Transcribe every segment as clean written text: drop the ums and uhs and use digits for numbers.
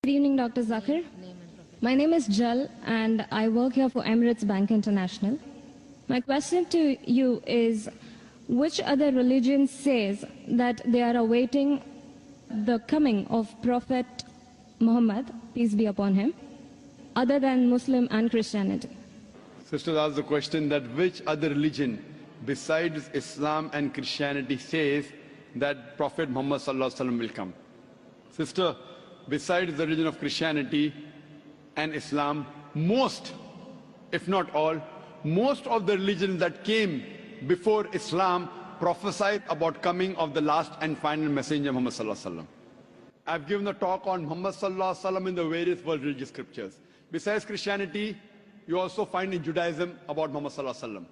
Good evening, Dr. Zakir. My name is Jal and I work here for Emirates Bank International. My question to you is, which other religion says that they are awaiting the coming of Prophet Muhammad, peace be upon him, other than Muslim and Christianity? Sisters asked the question that which other religion besides Islam and Christianity says that Prophet Muhammad will come. Sister, besides the religion of Christianity and Islam, most, if not all, most of the religions that came before Islam prophesied about coming of the last and final messenger Muhammad. I've given a talk on Muhammad in the various world religious scriptures. Besides Christianity, you also find in Judaism about Muhammad.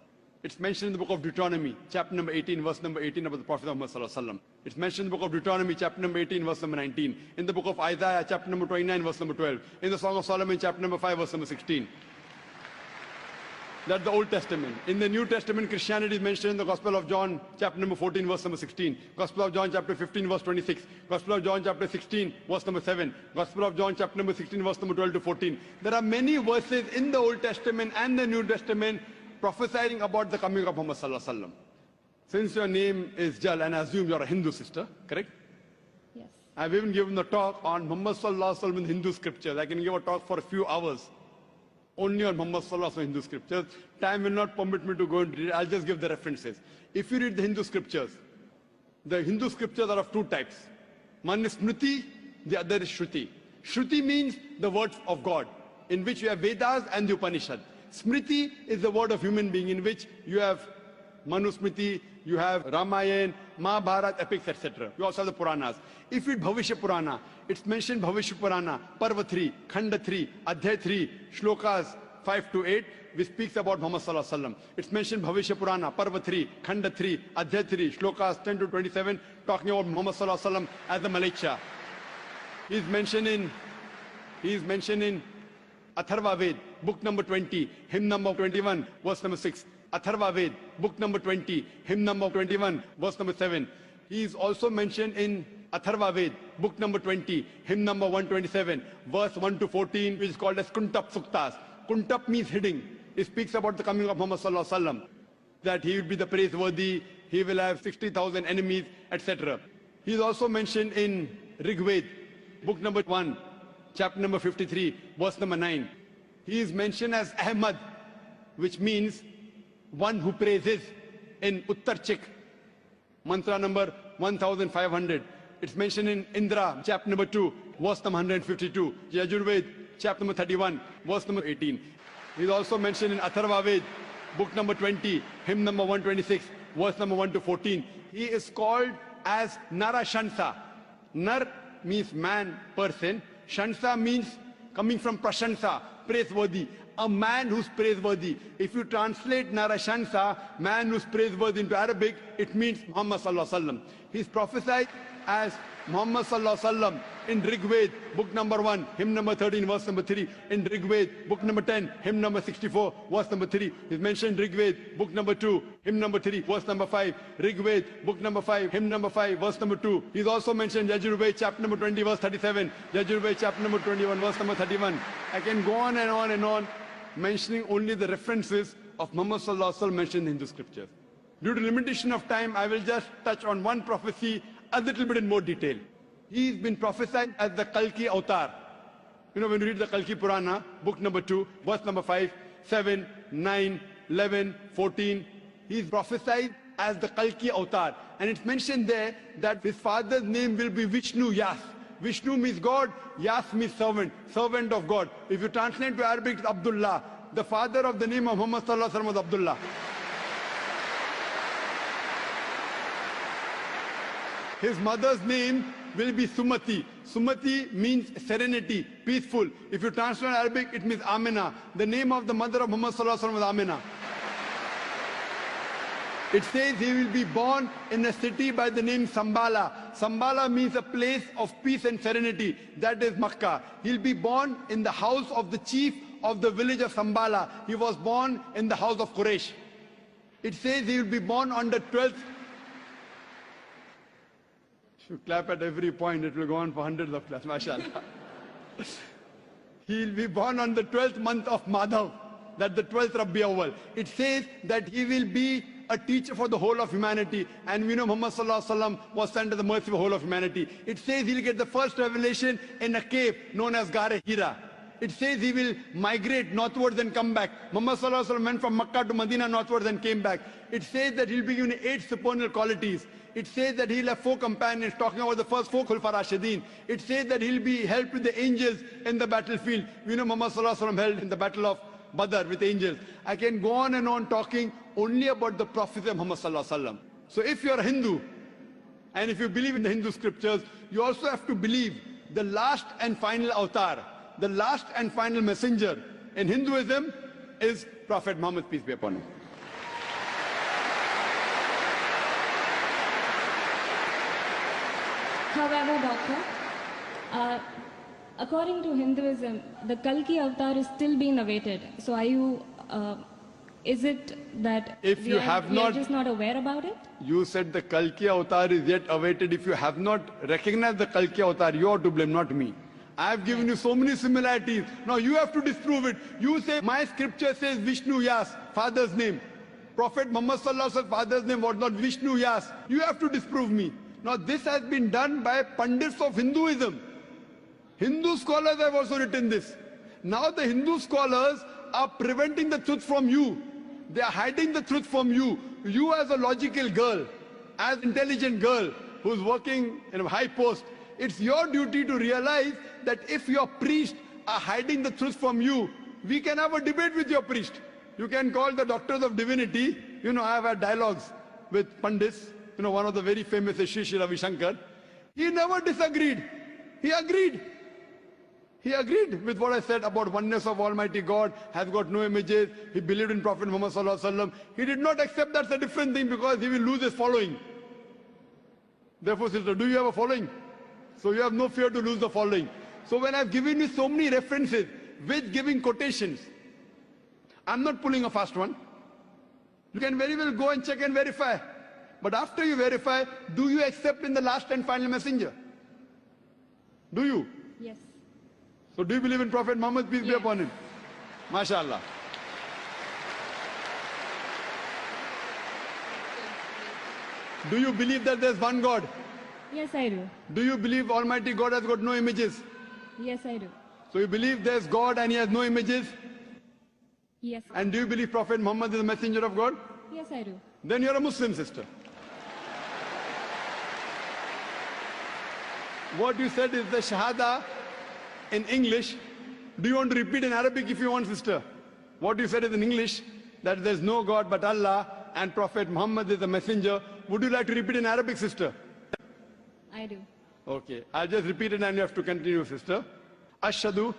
It's mentioned in the book of Deuteronomy, chapter number 18, verse number 18 about the Prophet of Muhammad. It's mentioned in the book of Deuteronomy, chapter number 18, verse number 19. In the book of Isaiah, chapter number 29, verse number 12. In the Song of Solomon, chapter number 5, verse number 16. That's the Old Testament. In the New Testament, Christianity is mentioned in the Gospel of John, chapter number 14, verse number 16. Gospel of John, chapter 15, verse 26. Gospel of John, chapter 16, verse number 7. Gospel of John, chapter number 16, verse number 12 to 14. There are many verses in the Old Testament and the New Testament prophesying about the coming of Muhammad. Since your name is Jal, and I assume you're a Hindu sister, correct? Yes. I've even given a talk on Muhammad in Hindu scriptures. I can give a talk for a few hours only on Muhammad in Hindu scriptures. Time will not permit me to go into it. I'll just give the references. If you read the Hindu scriptures are of two types. One is Smriti, the other is Shruti. Shruti means the words of God, in which you have Vedas and the Upanishad. Smriti is the word of human being, in which you have Manusmriti, you have Ramayana, Mahabharata, epics, etc. You also have the Puranas. If you read Bhavishya Purana, it's mentioned Bhavishya Purana, Parva 3, Khanda 3, Adhyay 3, Shlokas 5 to 8, which speaks about Muhammad. It's mentioned Bhavishya Purana, Parva 3, Khanda 3, Adhyay 3, Shlokas 10 to 27, talking about Muhammad as the Malacha. He is mentioned in Atharva Ved, book number 20, hymn number 21, verse number 6. Atharva Ved, book number 20, hymn number 21, verse number 7. He is also mentioned in Atharva Ved, book number 20, hymn number 127, verse 1 to 14, which is called as Kuntap Suktas. Kuntap means hidden. It speaks about the coming of Muhammad that he will be the praiseworthy, he will have 60,000 enemies, etc. He is also mentioned in Rig Ved, book number 1, chapter number 53, verse number 9. He is mentioned as Ahmad, which means one who praises, in Uttarchik, mantra number 1500. It's mentioned in Indra, chapter number 2, verse number 152. Yajurved, chapter number 31, verse number 18. He's also mentioned in Atharva Ved, book number 20, hymn number 126, verse number 1 to 14. He is called as Narashansa. Nar means man, person. Shansa means coming from Prashansa, praiseworthy. A man who's praiseworthy. If you translate Narashansa, man who's praiseworthy, into Arabic, it means Muhammad. He's prophesied as Muhammad in Rig Ved, book number 1, hymn number 13, verse number 3. In Rig Ved, book number 10, hymn number 64, verse number 3. He's mentioned Rig Ved, book number 2, hymn number 3, verse number 5. Rig Ved, book number 5, hymn number 5, verse number 2. He's also mentioned Yajurved, chapter number 20, verse 37. Yajurved, chapter number 21, verse number 31. I can go on and on and on, mentioning only the references of Muhammad mentioned in Hindu scriptures. Due to limitation of time, I will just touch on one prophecy a little bit in more detail. He's been prophesied as the Kalki Avatar. You know, when you read the Kalki Purana, book number 2, verse number 5, 7, 9, 11, 14, he's prophesied as the Kalki Avatar. And it's mentioned there that his father's name will be Vishnu Yas. Vishnu means God, Yas means servant, servant of God. If you translate to Arabic, it's Abdullah. The father of the name of Muhammad was Abdullah. His mother's name will be Sumati. Sumati means serenity, peaceful. If you translate Arabic, it means Amina. The name of the mother of Muhammad was Amina. It says he will be born in a city by the name Sambala. Sambala means a place of peace and serenity. That is Makkah. He'll be born in the house of the chief of the village of Sambala. He was born in the house of Quraysh. It says he will be born on the 12th. If you clap at every point, it will go on for hundreds of claps, mashallah. He will be born on the 12th month of Madhav, that the 12th Rabi Awwal. It says that he will be a teacher for the whole of humanity. And we know Muhammad Sallallahu Alaihi Wasallam was sent to the mercy of the whole of humanity. It says he'll get the first revelation in a cave known as Gare Hira. It says he will migrate northwards and come back. Muhammad Sallallahu Alaihi Wasallam went from Makkah to Medina northwards and came back. It says that he'll be given 8 supernal qualities. It says that he'll have 4 companions, talking about the first 4 Khulfa Rashidin. It says that he'll be helped with the angels in the battlefield. We know Muhammad Sallallahu Alaihi Wasallam held in the battle of Badr with angels. I can go on and on talking only about the prophecy of Muhammad Sallallahu Alaihi Wasallam. So if you're a Hindu, and if you believe in the Hindu scriptures, you also have to believe the last and final avatar, the last and final messenger in Hinduism is Prophet Muhammad, peace be upon him. However, Doctor, according to Hinduism, the Kalki avatar is still being awaited. So are you, is it that If you have we are not- just not aware about it? You said the Kalki avatar is yet awaited. If you have not recognized the Kalki avatar, you are to blame, not me. I have given you so many similarities. Now you have to disprove it. You say, my scripture says Vishnu Yas, father's name. Prophet Muhammad Sallallahu Alaihi Wasallam's father's name was not Vishnu Yas. You have to disprove me. Now this has been done by pundits of Hinduism. Hindu scholars have also written this. Now the Hindu scholars are preventing the truth from you. They are hiding the truth from you. You as a logical girl, as intelligent girl who's working in a high post, it's your duty to realize that if your priests are hiding the truth from you, we can have a debate with your priest. You can call the doctors of divinity. You know, I have had dialogues with pundits. You know, one of the very famous is Sri Ravi Shankar. He never disagreed. He agreed. He agreed with what I said about oneness of Almighty God, has got no images. He believed in Prophet Muhammad Sallallahu Alaihi Wasallam. He did not accept that's a different thing because he will lose his following. Therefore, sister, do you have a following? So you have no fear to lose the following. So when I've given you so many references with giving quotations, I'm not pulling a fast one. You can very well go and check and verify. But after you verify, do you accept in the last and final messenger? Do you? Yes. So do you believe in Prophet Muhammad, peace be Yes. upon him? MashaAllah. Do you believe that there's one God? Yes, I do. Do you believe Almighty God has got no images? Yes, I do. So you believe there's God and he has no images? Yes. And do you believe Prophet Muhammad is a messenger of God? Yes, I do. Then you're a Muslim, sister. What you said is the Shahada in English. Do you want to repeat in Arabic if you want, sister? What you said is in English, that there's no God but Allah and Prophet Muhammad is a messenger. Would you like to repeat in Arabic, sister? I do. Okay, I'll just repeat it and you have to continue, sister. Ashhadu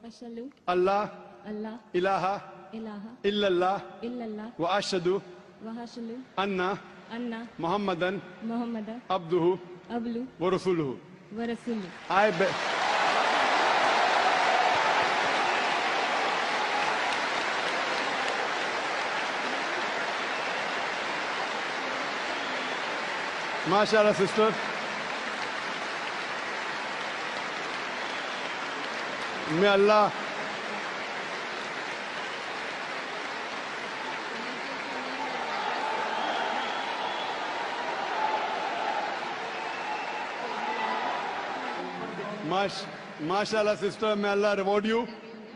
Ashalu, Allah Allah, ilaha ilaha, illallah illallah, wa ashhadu wa hashalu, anna anna, Muhammadan Muhammada, abduhu ablu, wa rasuluhu. wa rasulu. I bet. MashaAllah, sister. May Allah MashaAllah, sister, may Allah reward you.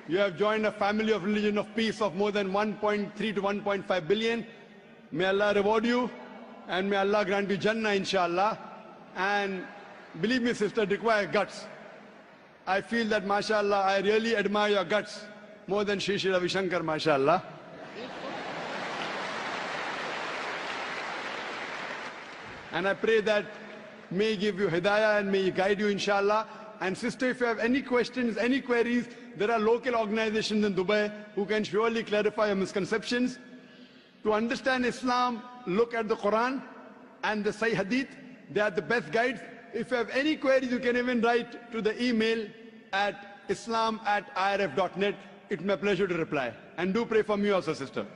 You have joined a family of religion of peace of more than 1.3 to 1.5 billion. May Allah reward you and may Allah grant you Jannah, inshallah. And believe me, sister, it requires guts. I feel that, mashallah, I really admire your guts more than Sri Ravi Shankar, mashallah. And I pray that may He give you hidayah and may He guide you, inshallah. And sister, if you have any questions, any queries, there are local organizations in Dubai who can surely clarify your misconceptions. To understand Islam, look at the Quran and the Sahih Hadith. They are the best guides. If you have any queries, you can even write to the email at islam@irf.net. It's my pleasure to reply. And do pray for me also, sister.